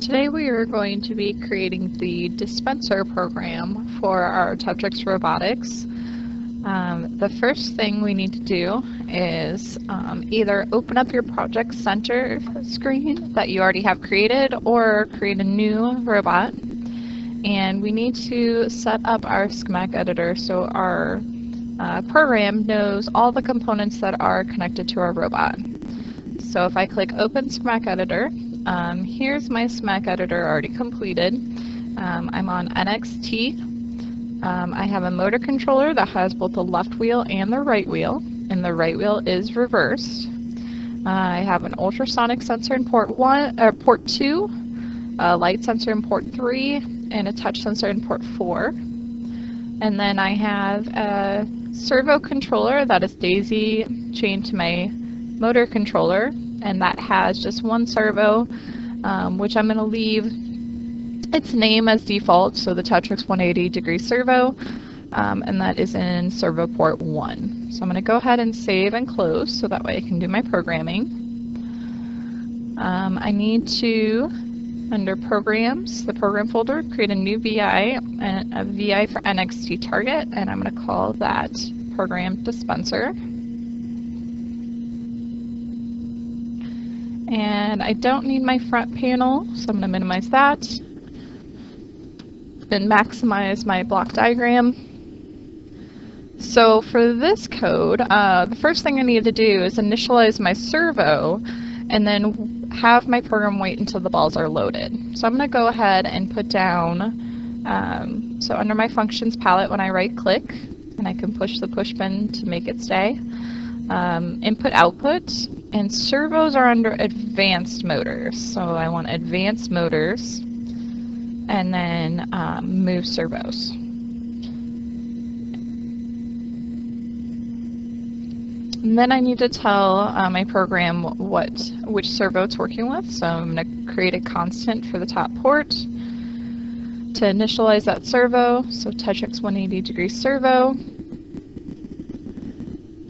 Today we are going to be creating the Dispenser program for our Tetrix Robotics. The first thing we need to do is either open up your Project Center screen that you already have created or create a new robot. And we need to set up our schematic editor so our program knows all the components that are connected to our robot. So if I click Open Schematic Editor, here's my schematic editor already completed. I'm on NXT. I have a motor controller that has both the left wheel and the right wheel, and the right wheel is reversed. I have an ultrasonic sensor in port 2, a light sensor in port 3, and a touch sensor in port 4. And then I have a servo controller that is daisy chained to my motor controller, and that has just one servo, which I'm going to leave its name as default, so the Tetrix 180-degree servo, and that is in servo port 1. So I'm going to go ahead and save and close so that way I can do my programming. I need to, under Programs, the Program folder, create a new VI, and a VI for NXT target, and I'm going to call that Program Dispenser. And I don't need my front panel, so I'm going to minimize that and maximize my block diagram. So for this code, the first thing I need to do is initialize my servo and then have my program wait until the balls are loaded. So I'm going to go ahead and put down, so under my functions palette, when I right click, and I can push the push button to make it stay, input output, and servos are under advanced motors. So I want advanced motors and then move servos. And then I need to tell my program which servo it's working with. So I'm going to create a constant for the top port to initialize that servo. So Tetrix 180-degree servo.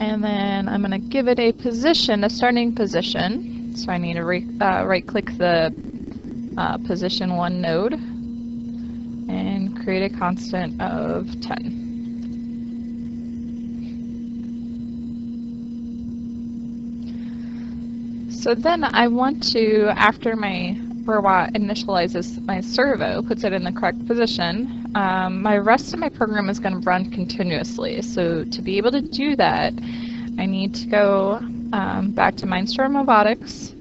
And then I'm going to give it a position, a starting position. So I need to right-click the position 1 node and create a constant of 10. So then I want to, after my robot initializes my servo, puts it in the correct position, my rest of my program is going to run continuously. So to be able to do that, I need to go back to Mindstorm Robotics,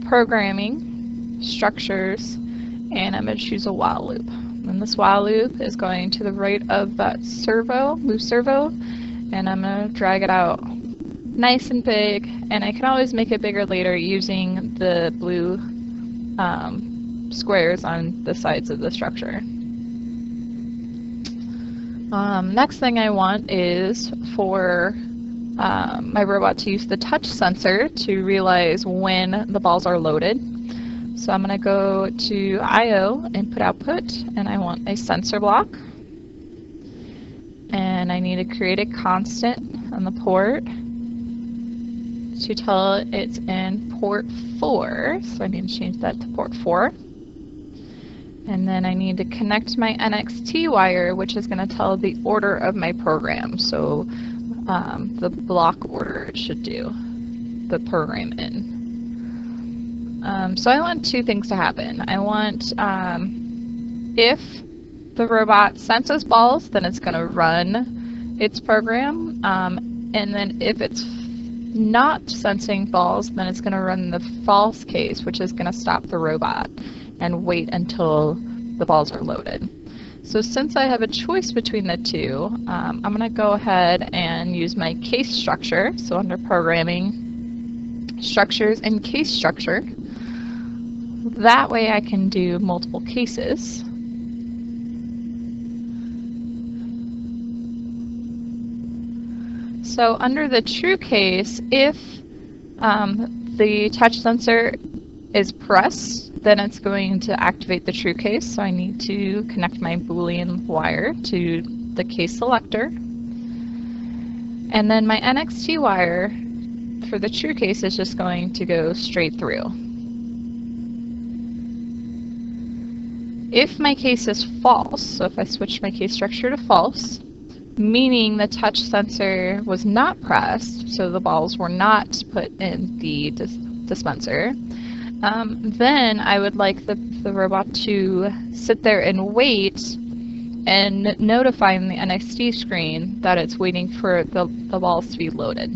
Programming, Structures, and I'm going to choose a while loop. And this while loop is going to the right of that servo, move servo, and I'm going to drag it out nice and big, and I can always make it bigger later using the blue squares on the sides of the structure. Next thing I want is for my robot to use the touch sensor to realize when the balls are loaded. So I'm going to go to I/O, input output, and I want a sensor block. And I need to create a constant on the port to tell it's in port 4. So I need to change that to port 4. And then I need to connect my NXT wire, which is going to tell the order of my program. So the block order it should do the program in. So I want two things to happen. I want if the robot senses balls, then it's going to run its program. And then if it's not sensing balls, then it's going to run the false case, which is going to stop the robot and wait until the balls are loaded. So since I have a choice between the two, I'm going to go ahead and use my case structure. So under Programming, Structures, and Case Structure. That way I can do multiple cases. So under the true case, if the touch sensor is pressed, then it's going to activate the true case. So I need to connect my Boolean wire to the case selector. And then my NXT wire for the true case is just going to go straight through. If my case is false, so if I switch my case structure to false, meaning the touch sensor was not pressed, so the balls were not put in the dispenser, then I would like the robot to sit there and wait and notifying the NXT screen that it's waiting for the balls to be loaded.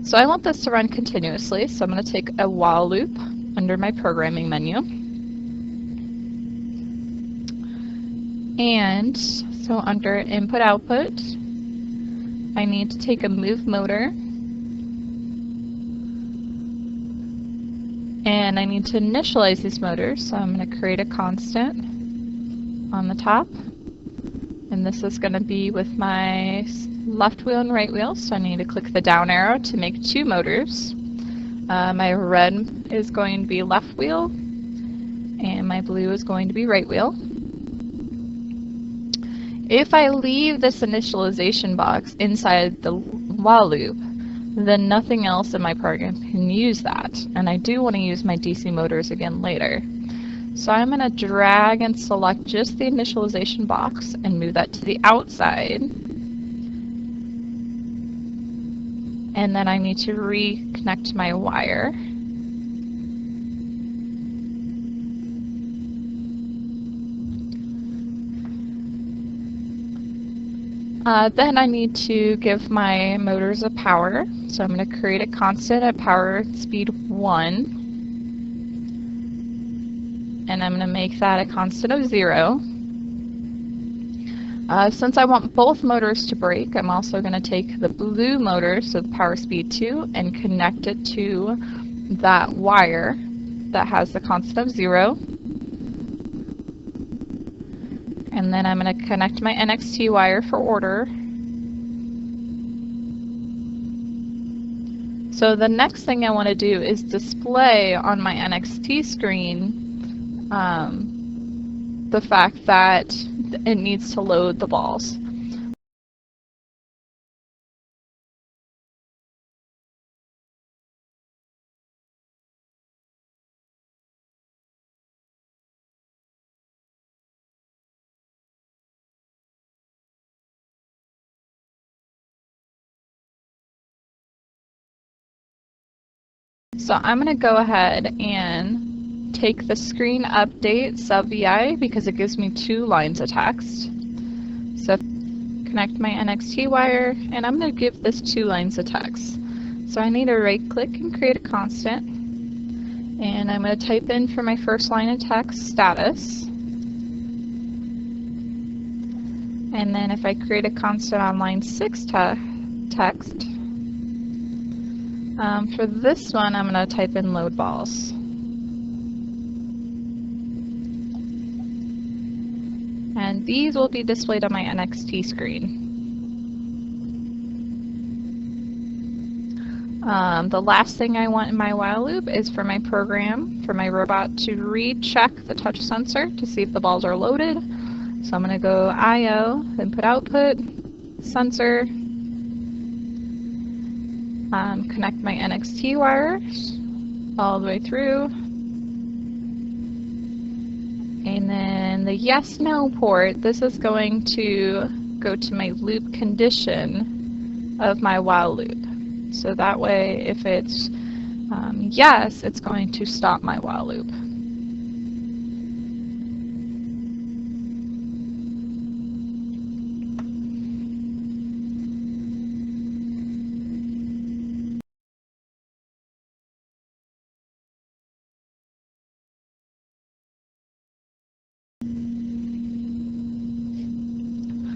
So I want this to run continuously, so I'm going to take a while loop under my programming menu. And so under input output, I need to take a move motor, and I need to initialize these motors, so I'm going to create a constant on the top, and this is going to be with my left wheel and right wheel, so I need to click the down arrow to make 2 motors. My red is going to be left wheel, and my blue is going to be right wheel. If I leave this initialization box inside the while loop, then nothing else in my program can use that, and I do want to use my DC motors again later. So I'm going to drag and select just the initialization box and move that to the outside. And then I need to reconnect my wire. Then I need to give my motors a power. So I'm going to create a constant at power speed 1. And I'm going to make that a constant of 0. Since I want both motors to break, I'm also going to take the blue motor, so the power speed 2, and connect it to that wire that has the constant of 0. And then I'm going to connect my NXT wire for order. So the next thing I want to do is display on my NXT screen the fact that it needs to load the balls. So I'm going to go ahead and take the screen update sub VI because it gives me 2 lines of text. So connect my NXT wire, and I'm going to give this 2 lines of text. So I need to right click and create a constant, and I'm going to type in for my first line of text status. And then if I create a constant on line 6 text, for this one I'm going to type in load balls. And these will be displayed on my NXT screen. The last thing I want in my while loop is for my program, for my robot to recheck the touch sensor to see if the balls are loaded. So I'm going to go IO, input output, sensor, connect my NXT wires all the way through. And then the yes no port, this is going to go to my loop condition of my while loop. So that way if it's yes, it's going to stop my while loop.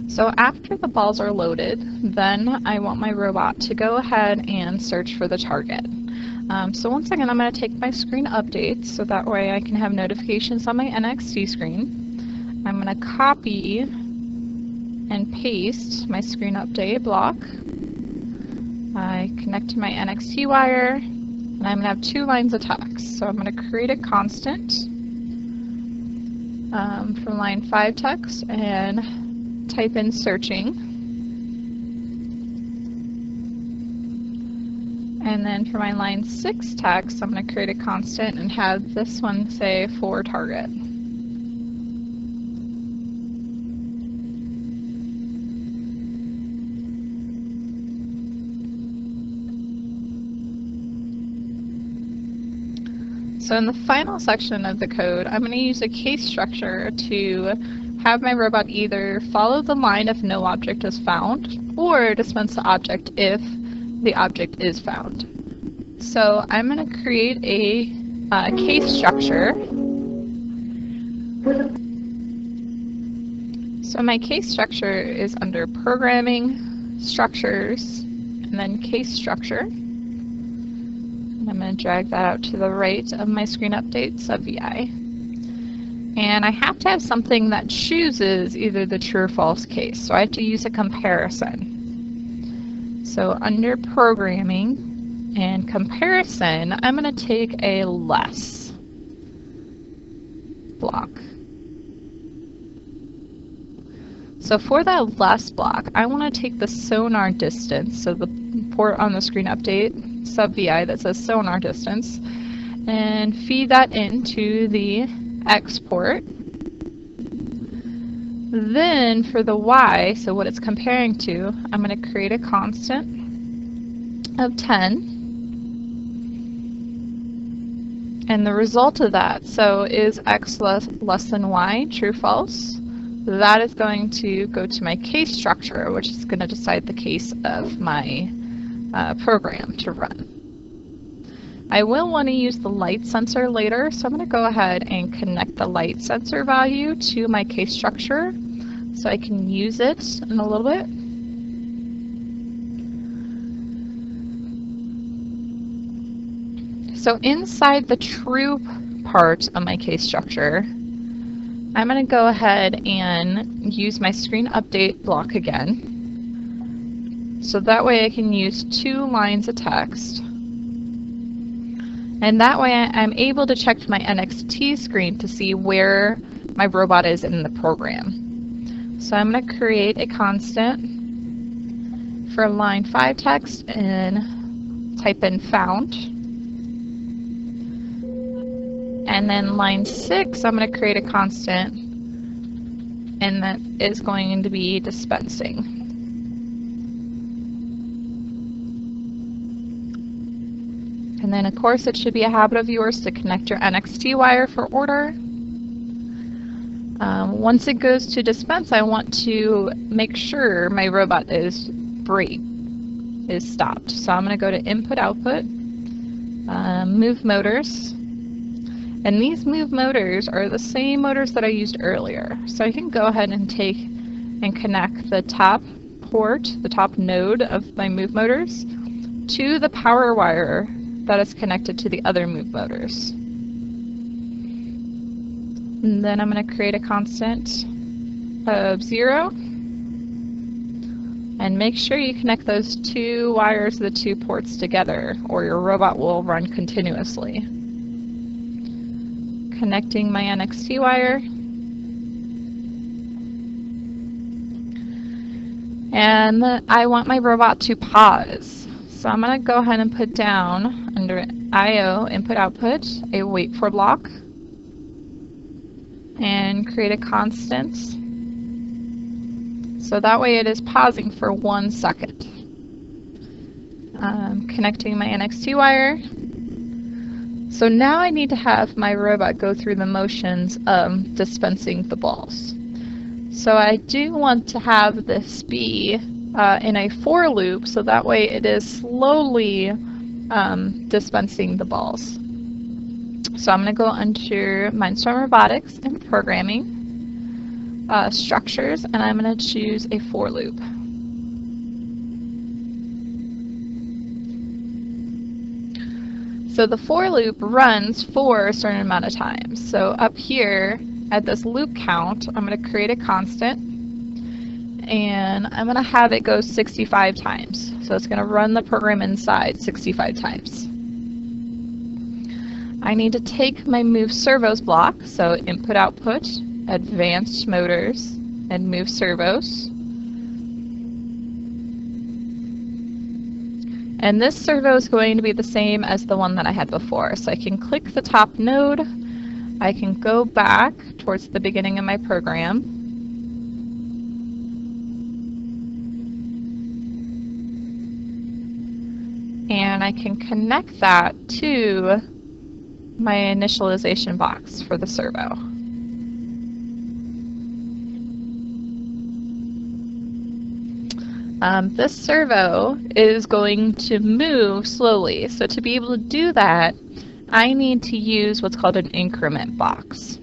So after the balls are loaded, then I want my robot to go ahead and search for the target. So once again, I'm going to take my screen updates so that way I can have notifications on my NXT screen. I'm going to copy and paste my screen update block. I connect to my NXT wire, and I'm going to have 2 lines of text. So I'm going to create a constant from line 5 text and type in searching, and then for my line 6 text I'm going to create a constant and have this one say for target. So in the final section of the code, I'm going to use a case structure to have my robot either follow the line if no object is found, or dispense the object if the object is found. So I'm going to create a case structure. So my case structure is under Programming, Structures, and then Case Structure. And I'm going to drag that out to the right of my screen update sub-VI. And I have to have something that chooses either the true or false case. So I have to use a comparison. So under Programming and Comparison, I'm going to take a less block. So for that less block, I want to take the sonar distance, so the port on the screen update sub-VI that says sonar distance, and feed that into the export. Then for the Y, so what it's comparing to, I'm going to create a constant of 10. And the result of that, so is X less than Y, true, false? That is going to go to my case structure, which is going to decide the case of my program to run. I will want to use the light sensor later, so I'm going to go ahead and connect the light sensor value to my case structure so I can use it in a little bit. So inside the true part of my case structure, I'm going to go ahead and use my screen update block again. So that way I can use 2 lines of text. And that way I'm able to check my NXT screen to see where my robot is in the program. So I'm going to create a constant for line 5 text and type in found. And then line 6, I'm going to create a constant, and that is going to be dispensing. And then, of course, it should be a habit of yours to connect your NXT wire for order. Once it goes to dispense, I want to make sure my robot is stopped. So I'm going to go to Input Output, Move Motors. And these move motors are the same motors that I used earlier. So I can go ahead and take and connect the top port, the top node of my move motors, to the power wire that is connected to the other move motors. And then I'm going to create a constant of 0. And make sure you connect those 2 wires, the 2 ports together, or your robot will run continuously. Connecting my NXT wire. And I want my robot to pause. So I'm going to go ahead and put down under I/O Input Output a wait for block and create a constant. So that way it is pausing for 1 second. Connecting my NXT wire. So now I need to have my robot go through the motions of dispensing the balls. So I do want to have this be in a for loop, so that way it is slowly dispensing the balls. So I'm going to go under Mindstorm Robotics and Programming, Structures, and I'm going to choose a for loop. So the for loop runs for a certain amount of time. So up here at this loop count, I'm going to create a constant, and I'm going to have it go 65 times. So it's going to run the program inside 65 times. I need to take my move servos block, so input output, advanced motors, and move servos. And this servo is going to be the same as the one that I had before. So I can click the top node, I can go back towards the beginning of my program, and I can connect that to my initialization box for the servo. This servo is going to move slowly, so to be able to do that, I need to use what's called an increment box,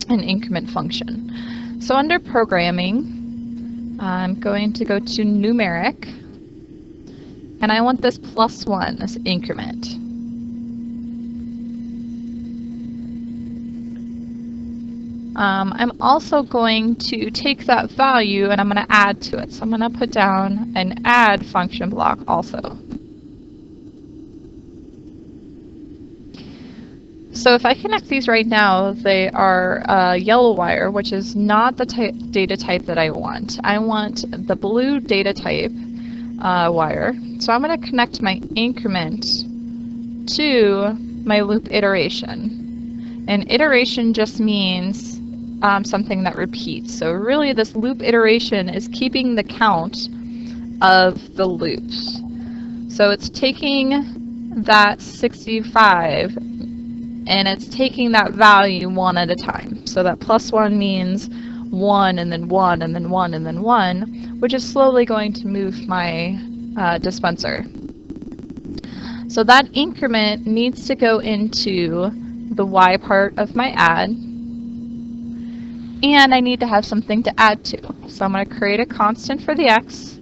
an increment function. So under programming, I'm going to go to numeric, and I want this +1, this increment. I'm also going to take that value and I'm going to add to it. So I'm going to put down an add function block also. So if I connect these right now, they are yellow wire, which is not the data type that I want. I want the blue data type wire. So I'm going to connect my increment to my loop iteration. And iteration just means something that repeats. So really this loop iteration is keeping the count of the loops. So it's taking that 65 and it's taking that value one at a time. So that +1 means 1 and then 1 and then 1 and then 1, which is slowly going to move my dispenser. So that increment needs to go into the Y part of my add, and I need to have something to add to. So I'm going to create a constant for the X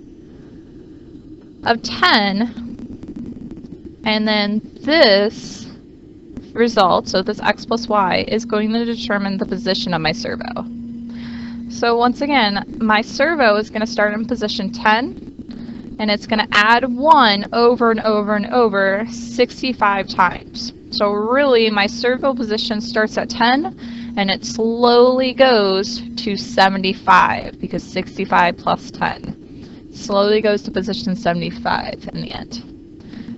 of 10, and then this result, so this X plus Y, is going to determine the position of my servo. So once again, my servo is going to start in position 10, and it's going to add 1 over and over and over 65 times. So really, my servo position starts at 10, and it slowly goes to 75, because 65 plus 10 slowly goes to position 75 in the end.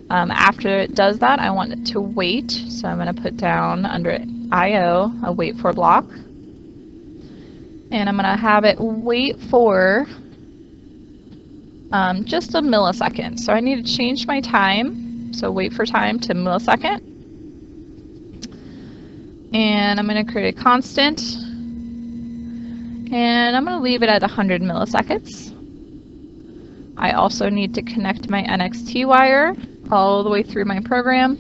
After it does that, I want it to wait, so I'm going to put down under I/O a wait for block, and I'm going to have it wait for just a millisecond. So I need to change my time, so wait for time to millisecond. And I'm going to create a constant, and I'm going to leave it at 100 milliseconds. I also need to connect my NXT wire all the way through my program.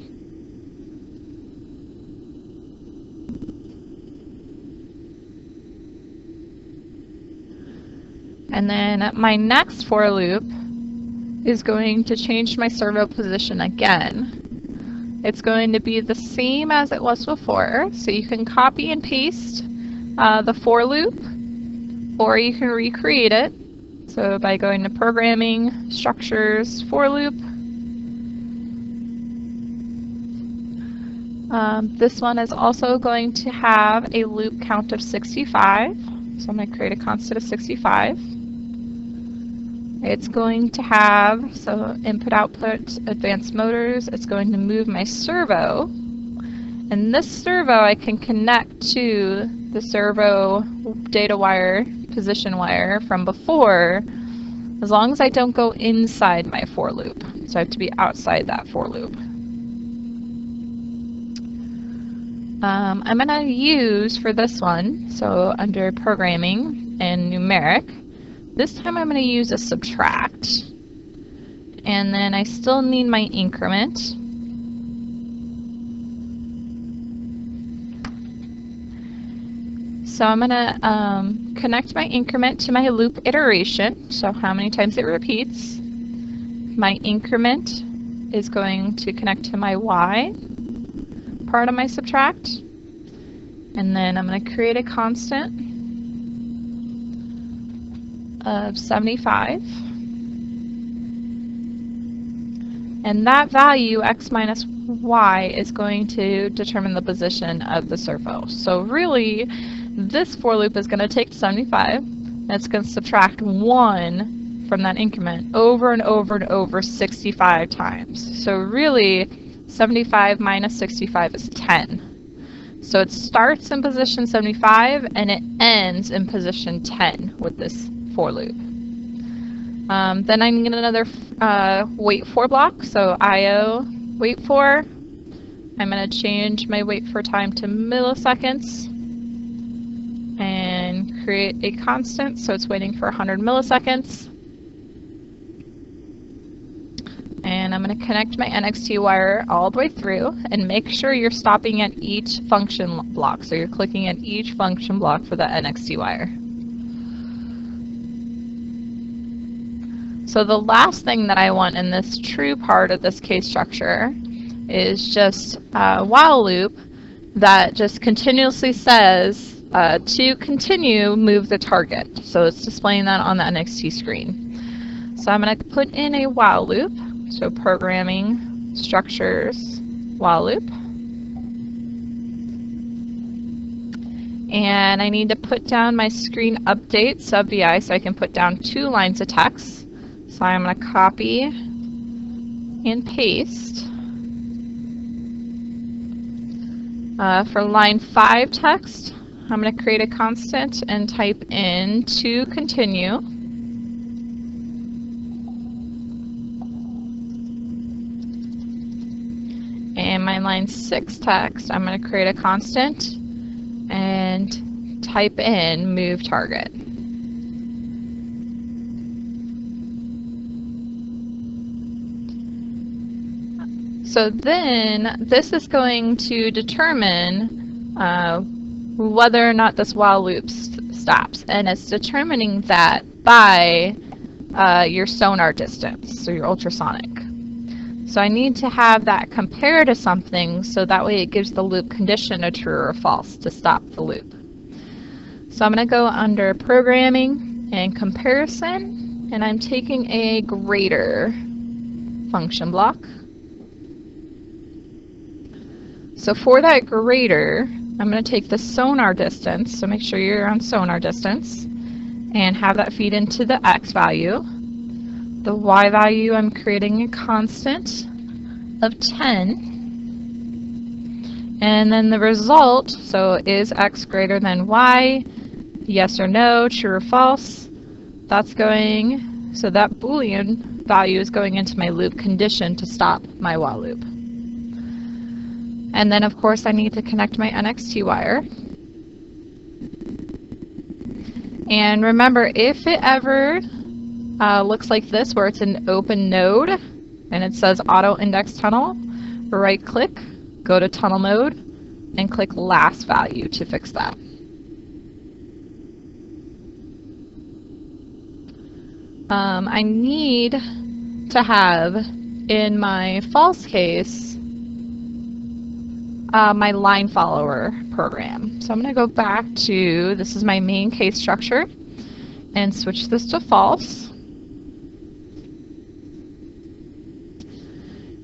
And then my next for loop is going to change my servo position again. It's going to be the same as it was before, so you can copy and paste the for loop, or you can recreate it. So by going to programming, structures, for loop. This one is also going to have a loop count of 65. So I'm going to create a constant of 65. It's going to have, so input, output, advanced motors. It's going to move my servo. And this servo I can connect to the servo data wire, position wire from before, as long as I don't go inside my for loop. So I have to be outside that for loop. I'm going to use for this one, so under programming and numeric, this time I'm going to use a subtract. And then I still need my increment. So I'm going to connect my increment to my loop iteration, so how many times it repeats. My increment is going to connect to my Y part of my subtract. And then I'm going to create a constant of 75. And that value, X minus Y, is going to determine the position of the servo. So really, this for loop is going to take 75, and it's going to subtract 1 from that increment over and over and over 65 times. So really, 75 minus 65 is 10. So it starts in position 75, and it ends in position 10 with this for loop. Then I need another wait for block, so I/O wait for, I'm going to change my wait for time to milliseconds and create a constant, so it's waiting for 100 milliseconds. And I'm going to connect my NXT wire all the way through and make sure you're stopping at each function block. So you're clicking at each function block for the NXT wire. So the last thing that I want in this true part of this case structure is just a while loop that just continuously says to continue, move the target. So it's displaying that on the NXT screen. So I'm going to put in a while loop. So programming, structures, while loop. And I need to put down my screen update sub-vi so I can put down 2 lines of text. So I'm going to copy and paste. For line 5 text, I'm going to create a constant and type in to continue. And my line 6 text, I'm going to create a constant and type in move target. So then this is going to determine whether or not this while loop stops, and it's determining that by your sonar distance, so your ultrasonic. So I need to have that compare to something so that way it gives the loop condition a true or false to stop the loop. So I'm going to go under programming and comparison, and I'm taking a greater function block. So for that greater, I'm going to take the sonar distance, so make sure you're on sonar distance, and have that feed into the x value. The y value, I'm creating a constant of 10. And then the result, so is x greater than y, yes or no, true or false. That's going, so that Boolean value is going into my loop condition to stop my while loop. And then of course I need to connect my NXT wire. And remember, if it ever looks like this, where it's an open node and it says auto index tunnel, right click, go to tunnel mode, and click last value to fix that. I need to have in my false case my line follower program. So I'm going to go back to, this is my main case structure, and switch this to false.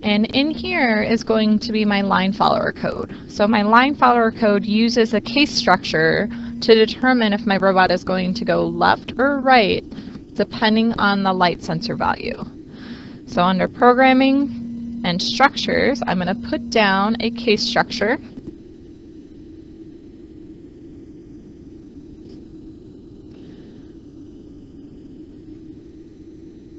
And in here is going to be my line follower code. So my line follower code uses a case structure to determine if my robot is going to go left or right, depending on the light sensor value. So under programming and structures, I'm going to put down a case structure.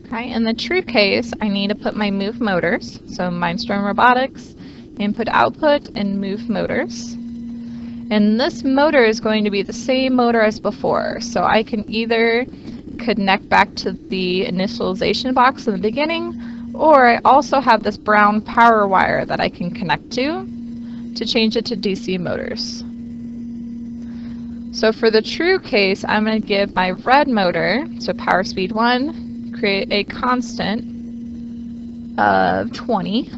Okay, in the true case, I need to put my move motors. So Mindstorm Robotics, input output, and move motors. And this motor is going to be the same motor as before. So I can either connect back to the initialization box in the beginning, or I also have this brown power wire that I can connect to change it to DC motors. So for the true case, I'm going to give my red motor, so power speed 1, create a constant of 20.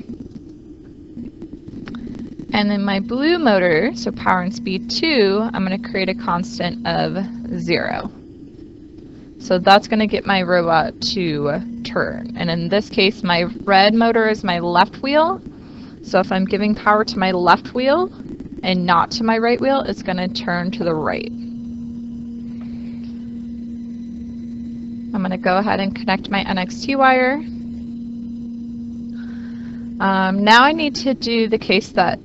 And then my blue motor, so power and speed 2, I'm going to create a constant of 0. So that's going to get my robot to turn. And in this case, my red motor is my left wheel. So if I'm giving power to my left wheel and not to my right wheel, it's going to turn to the right. I'm going to go ahead and connect my NXT wire. Now I need to do the case that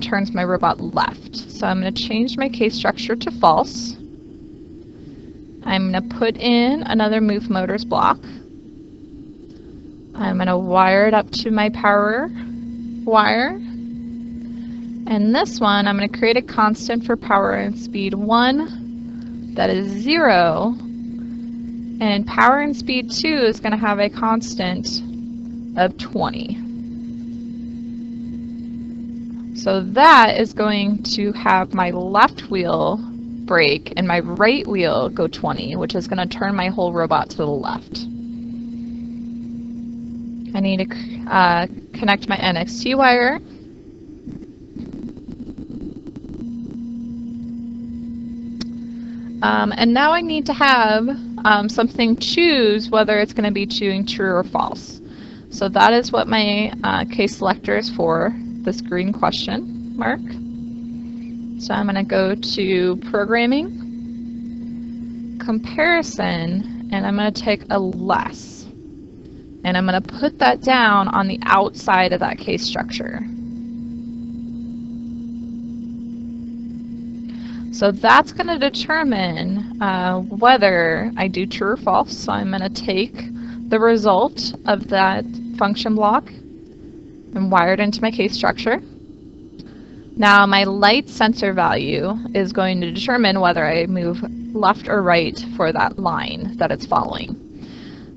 turns my robot left. So I'm going to change my case structure to false. I'm going to put in another move motors block. I'm going to wire it up to my power wire. And this one, I'm going to create a constant for power and speed 1 that is 0. And power and speed 2 is going to have a constant of 20. So that is going to have my left wheel brake and my right wheel go 20, which is going to turn my whole robot to the left. I need to connect my NXT wire. And now I need to have something choose whether it's going to be choosing true or false. So that is what my case selector is for, this green question mark. So I'm going to go to Programming, Comparison, and I'm going to take a less. And I'm going to put that down on the outside of that case structure. So that's going to determine whether I do true or false. So I'm going to take the result of that function block and wire it into my case structure. Now my light sensor value is going to determine whether I move left or right for that line that it's following.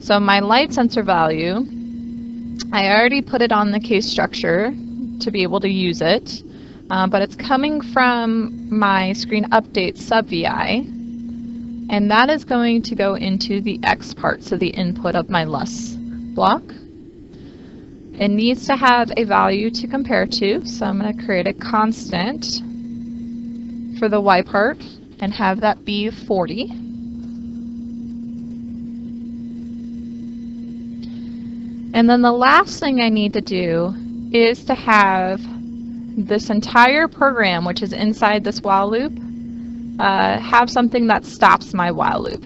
So my light sensor value, I already put it on the case structure to be able to use it. But it's coming from my screen update sub VI, and that is going to go into the X part, so the input of my less block. It needs to have a value to compare to, so I'm going to create a constant for the Y part and have that be 40. And then the last thing I need to do is to have this entire program, which is inside this while loop, have something that stops my while loop.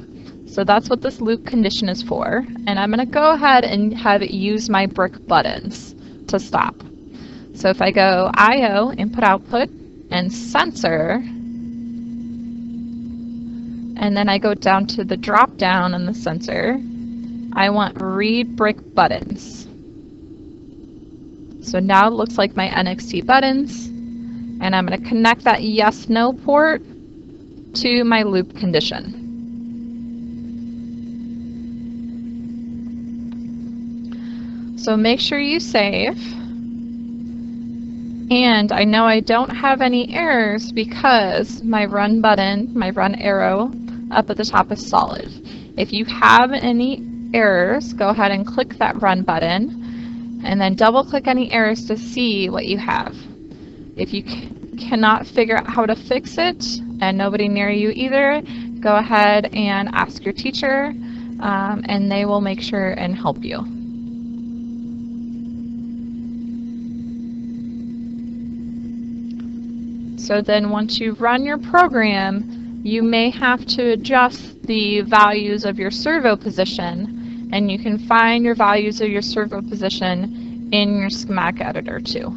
So that's what this loop condition is for. And I'm going to go ahead and have it use my brick buttons to stop. So if I go I/O, input output, and sensor, and then I go down to the drop down in the sensor, I want read brick buttons. So now it looks like my NXT buttons, and I'm going to connect that yes/no port to my loop condition. So make sure you save. And I know I don't have any errors because my run button, my run arrow up at the top is solid. If you have any errors, go ahead and click that run button and then double click any errors to see what you have. If you cannot figure out how to fix it and nobody near you either, go ahead and ask your teacher and they will make sure and help you. So then once you run your program, you may have to adjust the values of your servo position, and you can find your values of your servo position in your schematic editor too.